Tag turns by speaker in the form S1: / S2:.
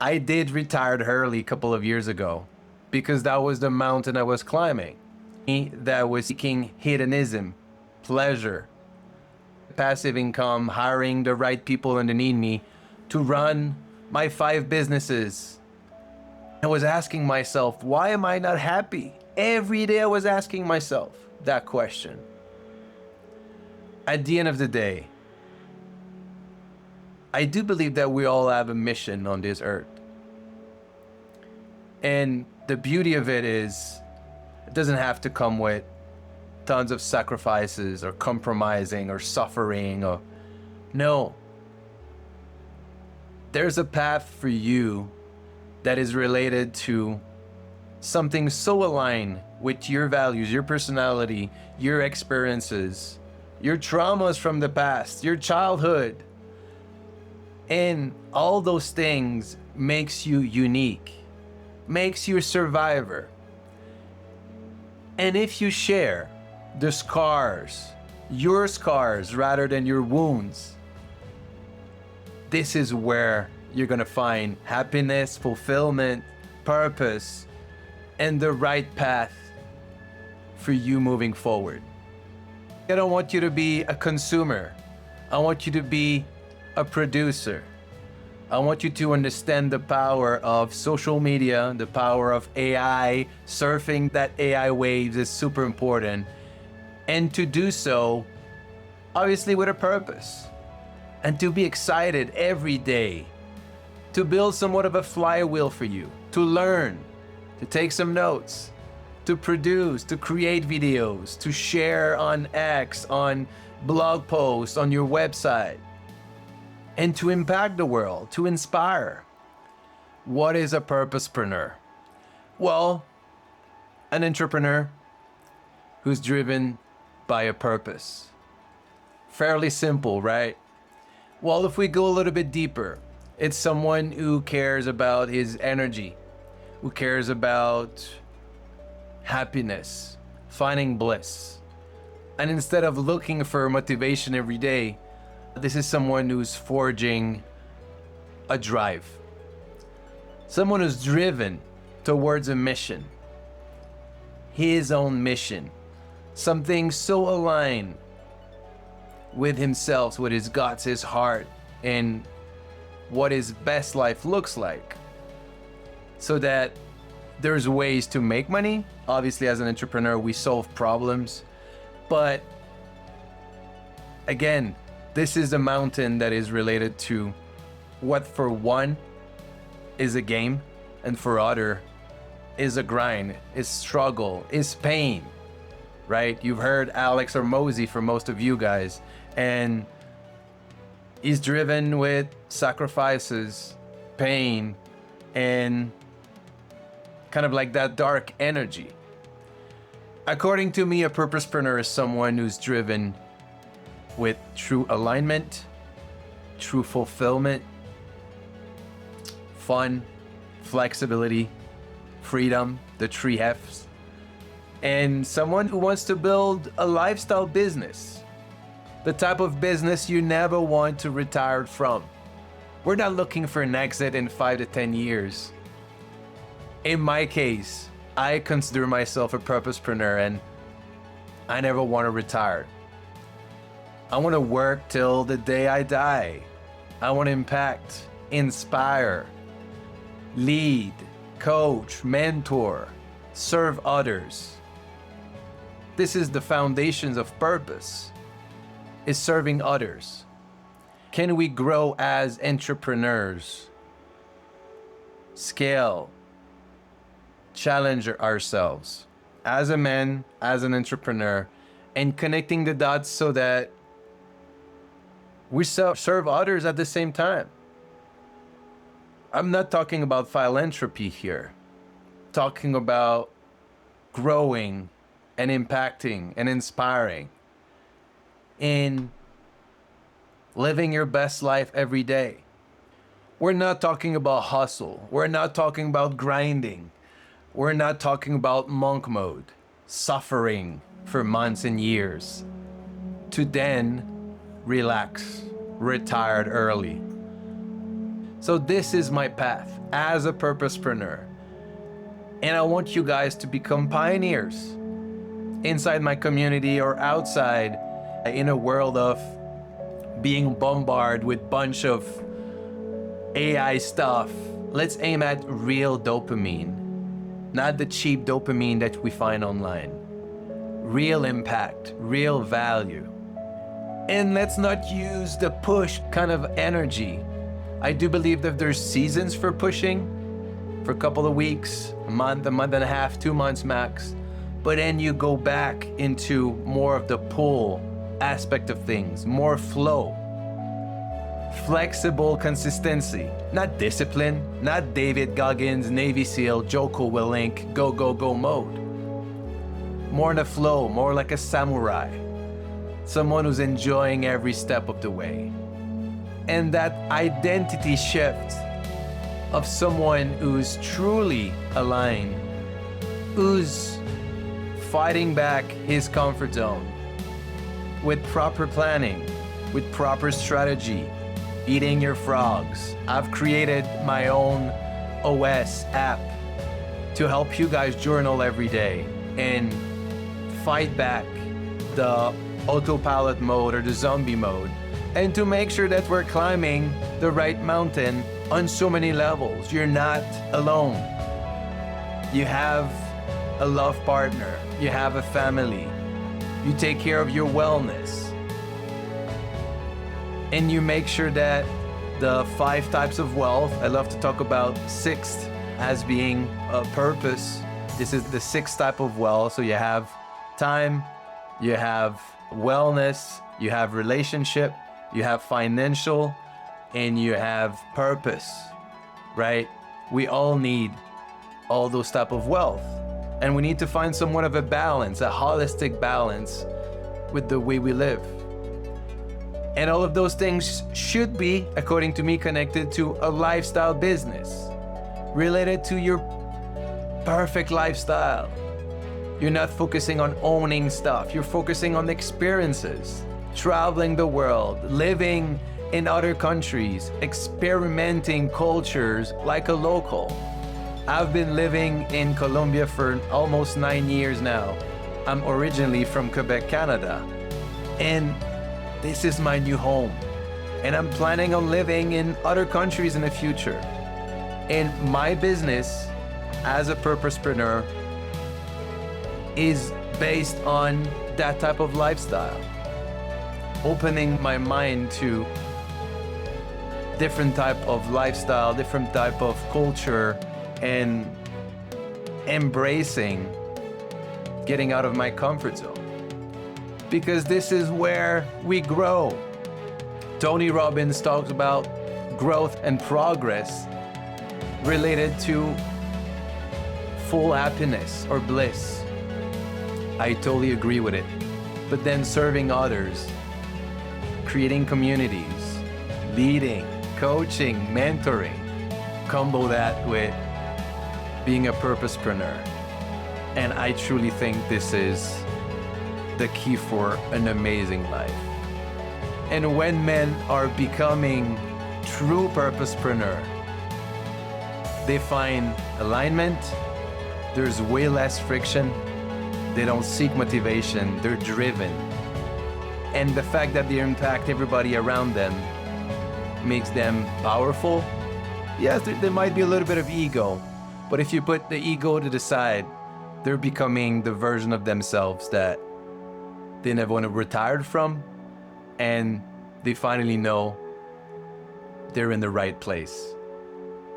S1: I did retire early a couple of years ago because that was the mountain I was climbing. That was seeking hedonism, pleasure, passive income, hiring the right people underneath me to run my 5 businesses. I was asking myself, why am I not happy? Every day I was asking myself that question. At the end of the day, I do believe that we all have a mission on this earth. And the beauty of it is, it doesn't have to come with tons of sacrifices or compromising or suffering or no. There's a path for you that is related to something so aligned with your values, your personality, your experiences, your traumas from the past, your childhood. And all those things makes you unique, makes you a survivor. And if you share the scars, your scars rather than your wounds, this is where you're gonna find happiness, fulfillment, purpose, and the right path for you moving forward. I don't want you to be a consumer. I want you to be a producer. I want you to understand the power of social media, the power of AI. Surfing that AI waves is super important. And to do so, obviously with a purpose. And to be excited every day. To build somewhat of a flywheel for you. To learn. To take some notes. To produce, to create videos. To share on X, on blog posts, on your website. And to impact the world, to inspire. What is a purposepreneur? Well, an entrepreneur who's driven by a purpose. Fairly simple, right? Well, if we go a little bit deeper, it's someone who cares about his energy, who cares about happiness, finding bliss. And instead of looking for motivation every day, this is someone who's forging a drive. Someone who's driven towards a mission. His own mission. Something so aligned with himself, with his guts, his heart, and what his best life looks like. So that there's ways to make money. Obviously, as an entrepreneur, we solve problems. But again, this is a mountain that is related to what for one is a game and for other is a grind, is struggle, is pain, right? You've heard Alex or Mosey for most of you guys, and he's driven with sacrifices, pain, and kind of like that dark energy. According to me, a purposepreneur is someone who's driven with true alignment, true fulfillment, fun, flexibility, freedom, the 3 Fs, and someone who wants to build a lifestyle business, the type of business you never want to retire from. We're not looking for an exit in 5 to 10 years. In my case, I consider myself a purposepreneur and I never want to retire. I want to work till the day I die. I want to impact, inspire, lead, coach, mentor, serve others. This is the foundations of purpose, is serving others. Can we grow as entrepreneurs? Scale, challenge ourselves as a man, as an entrepreneur, and connecting the dots so that we serve others at the same time. I'm not talking about philanthropy here. Talking about growing and impacting and inspiring in living your best life every day. We're not talking about hustle. We're not talking about grinding. We're not talking about monk mode, suffering for months and years to then relax, retired early. So this is my path as a purposepreneur. And I want you guys to become pioneers inside my community or outside in a world of being bombarded with bunch of AI stuff. Let's aim at real dopamine, not the cheap dopamine that we find online. Real impact, real value. And let's not use the push kind of energy. I do believe that there's seasons for pushing, for a couple of weeks, a month and a half, 2 months max. But then you go back into more of the pull aspect of things, more flow, flexible consistency, not discipline, not David Goggins, Navy SEAL, Joko Willink, go, go, go mode. More in the flow, more like a samurai, someone who's enjoying every step of the way. And that identity shift of someone who's truly aligned, who's fighting back his comfort zone with proper planning, with proper strategy, eating your frogs. I've created my own OS app to help you guys journal every day and fight back the autopilot mode or the zombie mode, and to make sure that we're climbing the right mountain on so many levels. You're not alone. You have a love partner, you have a family, you take care of your wellness, and you make sure that the 5 types of wealth, I love to talk about 6th as being a purpose. This is the 6th type of wealth. So you have time, you have wellness, you have relationship, you have financial, and you have purpose, right? We all need all those type of wealth. And we need to find somewhat of a balance, a holistic balance with the way we live. And all of those things should be, according to me, connected to a lifestyle business, related to your perfect lifestyle. You're not focusing on owning stuff, you're focusing on experiences, traveling the world, living in other countries, experimenting cultures like a local. I've been living in Colombia for almost 9 years now. I'm originally from Quebec, Canada, and this is my new home. And I'm planning on living in other countries in the future. And my business as a purposepreneur is based on that type of lifestyle. Opening my mind to different type of lifestyle, different type of culture, and embracing getting out of my comfort zone. Because this is where we grow. Tony Robbins talks about growth and progress related to full happiness or bliss. I totally agree with it. But then serving others, creating communities, leading, coaching, mentoring, combo that with being a purposepreneur. And I truly think this is the key for an amazing life. And when men are becoming true purposepreneur, they find alignment, there's way less friction, they don't seek motivation, they're driven. And the fact that they impact everybody around them makes them powerful. Yes, there might be a little bit of ego, but if you put the ego to the side, they're becoming the version of themselves that they never want to retire from, and they finally know they're in the right place.